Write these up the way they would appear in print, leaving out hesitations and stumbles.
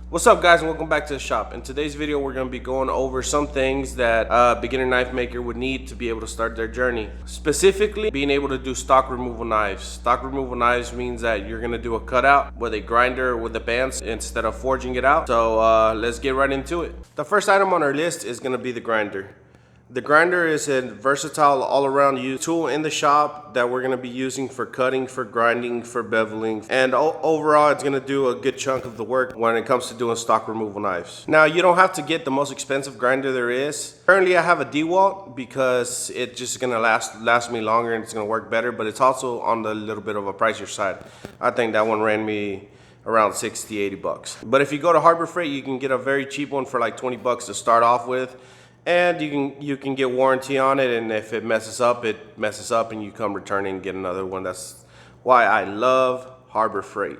What's up, guys, and welcome back to the shop. In today's video, we're going to be going over some things that a beginner knife maker would need to be able to start their journey. Specifically, being able to do stock removal knives. Stock removal knives means that you're going to do a cutout with a grinder or with the bands instead of forging it out. So let's get right into it. The first item on our list is going to be the grinder. The grinder is a versatile all-around tool in the shop that we're going to be using for cutting, for grinding, for beveling, and overall it's going to do a good chunk of the work when it comes to doing stock removal knives. Now, you don't have to get the most expensive grinder there is. Currently I have a DeWalt because it's just going to last me longer and it's going to work better, but it's also on the little bit of a pricier side. I think that one ran me around 60-80 bucks. But if you go to Harbor Freight, you can get a very cheap one for like 20 bucks to start off with. And you can get warranty on it, and if it messes up, and you come return and get another one. That's why I love Harbor Freight.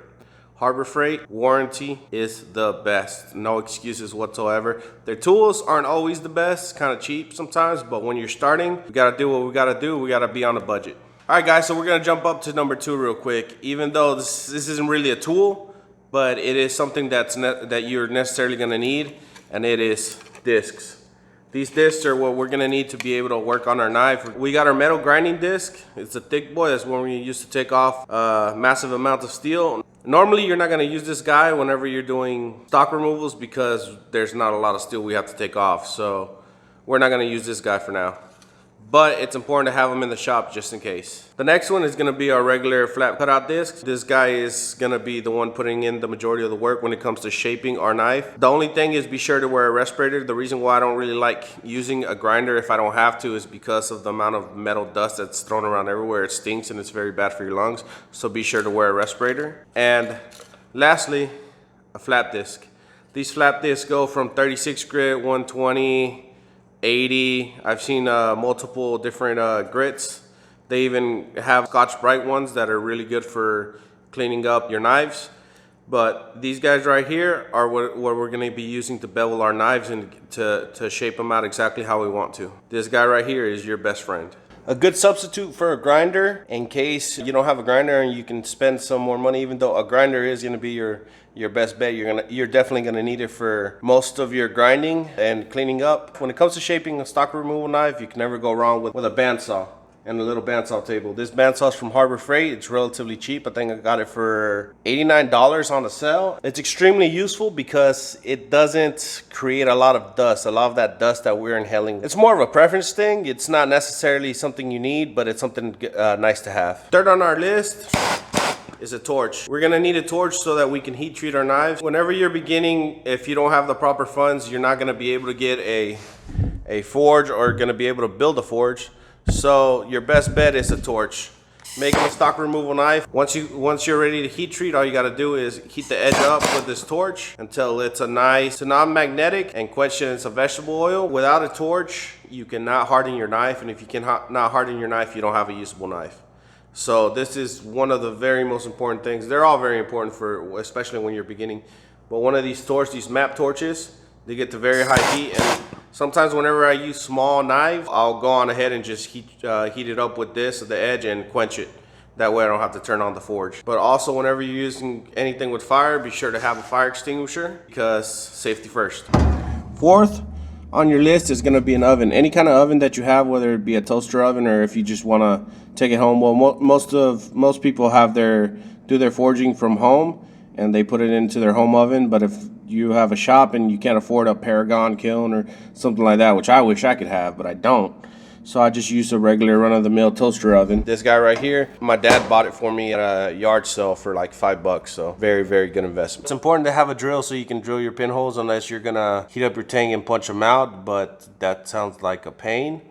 Harbor Freight warranty is the best. No excuses whatsoever. Their tools aren't always the best, kind of cheap sometimes, but when you're starting, we gotta do what we gotta do. We gotta be on a budget. All right, guys, so we're gonna jump up to number 2 real quick. Even though this isn't really a tool, but it is something that you're necessarily gonna need, and it is discs. These discs are what we're gonna need to be able to work on our knife. We got our metal grinding disc. It's a thick boy. That's one we use to take off massive amounts of steel. Normally, you're not gonna use this guy whenever you're doing stock removals because there's not a lot of steel we have to take off. So we're not gonna use this guy for now. But it's important to have them in the shop just in case. The next one is gonna be our regular flat cutout disc. This guy is gonna be the one putting in the majority of the work when it comes to shaping our knife. The only thing is be sure to wear a respirator. The reason why I don't really like using a grinder if I don't have to is because of the amount of metal dust that's thrown around everywhere. It stinks and it's very bad for your lungs. So be sure to wear a respirator. And lastly, a flap disc. These flap discs go from 36 grit, 120, 80. I've seen multiple different grits. They even have Scotch-Brite ones that are really good for cleaning up your knives. But these guys right here are what we're going to be using to bevel our knives and to shape them out exactly how we want to. This guy right here is your best friend. A good substitute for a grinder in case you don't have a grinder and you can spend some more money, even though a grinder is going to be your best bet. You're definitely going to need it for most of your grinding and cleaning up. When it comes to shaping a stock removal knife, you can never go wrong with a bandsaw and a little bandsaw table. This bandsaw is from Harbor Freight. It's relatively cheap. I think I got it for $89 on the sale. It's extremely useful because it doesn't create a lot of dust, a lot of that dust that we're inhaling. It's more of a preference thing. It's not necessarily something you need, but it's something nice to have. Third on our list is a torch. We're gonna need a torch so that we can heat treat our knives. Whenever you're beginning, if you don't have the proper funds, you're not gonna be able to get a forge or gonna be able to build a forge. So your best bet is a torch. Making a stock removal knife, once you're ready to heat treat, all you gotta do is heat the edge up with this torch until it's a nice non-magnetic and quench it in some vegetable oil. Without a torch, you cannot harden your knife, and if you cannot harden your knife, you don't have a usable knife. So this is one of the very most important things. They're all very important for, especially when you're beginning. But one of these torches, these MAP torches, they get to very high heat, and sometimes whenever I use small knives, I'll go on ahead and just heat it up with this at the edge and quench it. That way I don't have to turn on the forge. But also whenever you're using anything with fire, be sure to have a fire extinguisher because safety first. Fourth on your list is gonna be an oven. Any kind of oven that you have, whether it be a toaster oven or if you just wanna take it home. Well, most people do their forging from home and they put it into their home oven. But if you have a shop and you can't afford a Paragon kiln or something like that, which I wish I could have, but I don't. So I just use a regular run-of-the-mill toaster oven. This guy right here, my dad bought it for me at a yard sale for like $5, so very, very good investment. It's important to have a drill so you can drill your pinholes unless you're gonna heat up your tang and punch them out, but that sounds like a pain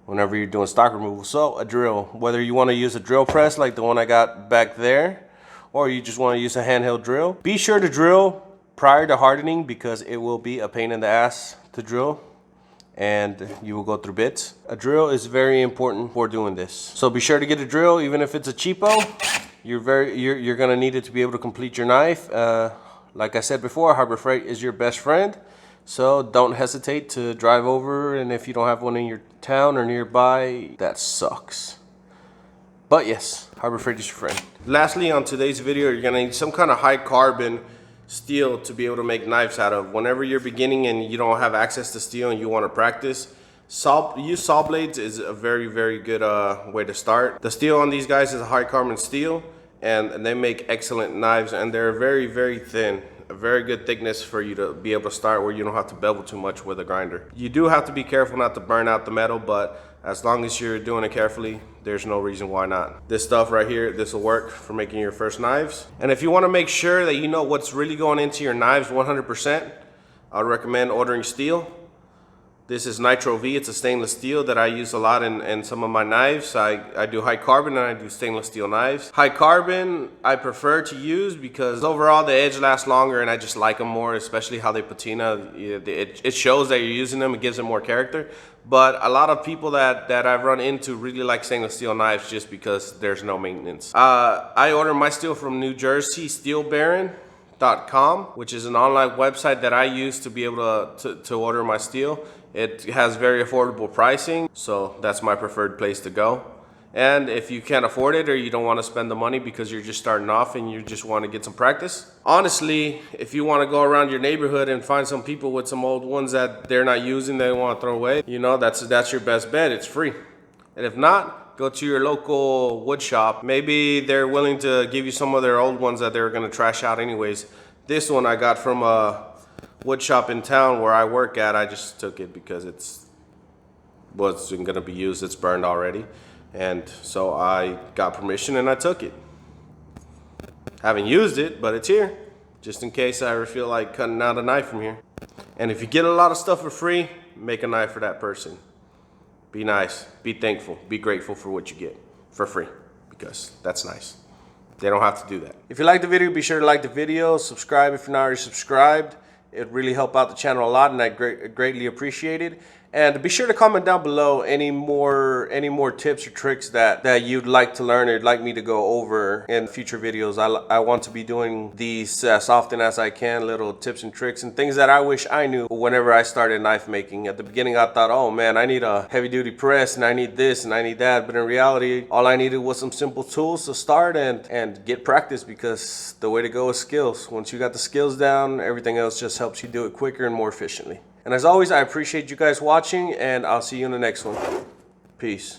whenever you're doing stock removal. So a drill, whether you wanna use a drill press like the one I got back there, or you just wanna use a handheld drill. Be sure to drill prior to hardening because it will be a pain in the ass to drill and you will go through bits. A drill is very important for doing this. So be sure to get a drill, even if it's a cheapo. You're gonna need it to be able to complete your knife. Like I said before, Harbor Freight is your best friend. So don't hesitate to drive over, and if you don't have one in your town or nearby, that sucks. But yes, Harbor Freight is your friend. Lastly, on today's video, you're gonna need some kind of high carbon steel to be able to make knives out of. Whenever you're beginning and you don't have access to steel and you want to practice, use saw blades is a very good way to start. The steel on these guys is a high carbon steel, and they make excellent knives, and they're very thin. A very good thickness for you to be able to start where you don't have to bevel too much with a grinder. You do have to be careful not to burn out the metal, but as long as you're doing it carefully, there's no reason why not. This stuff right here, this will work for making your first knives. And if you want to make sure that you know what's really going into your knives 100%, I would recommend ordering steel. This is Nitro V. It's a stainless steel that I use a lot in some of my knives. I do high carbon and I do stainless steel knives. High carbon I prefer to use because overall the edge lasts longer and I just like them more, especially how they patina. It shows that you're using them, it gives them more character. But a lot of people that I've run into really like stainless steel knives just because there's no maintenance. I order my steel from New Jersey Steel Baron.com, which is an online website that I use to be able to order my steel. It has very affordable pricing, so that's my preferred place to go. And if you can't afford it or you don't want to spend the money because you're just starting off and you just want to get some practice, honestly, if you want to go around your neighborhood and find some people with some old ones that they're not using, they want to throw away, you know, that's your best bet. It's free. And if not, go to your local wood shop. Maybe they're willing to give you some of their old ones that they're going to trash out anyways. This one I got from a wood shop in town where I work at. I just took it because it's wasn't going to be used. It's burned already. And so I got permission and I took it. Haven't used it, but it's here just in case I ever feel like cutting out a knife from here. And if you get a lot of stuff for free, make a knife for that person. Be nice, be thankful, be grateful for what you get for free, because that's nice. They don't have to do that. If you like the video, be sure to like the video, subscribe if you're not already subscribed. It really helped out the channel a lot, and I greatly appreciate it. And be sure to comment down below any more tips or tricks that you'd like to learn or you'd like me to go over in future videos. I want to be doing these as often as I can, little tips and tricks and things that I wish I knew whenever I started knife making. At the beginning I thought, oh man, I need a heavy duty press and I need this and I need that. But in reality, all I needed was some simple tools to start and get practice, because the way to go is skills. Once you got the skills down, everything else just helps you do it quicker and more efficiently. And as always, I appreciate you guys watching, and I'll see you in the next one. Peace.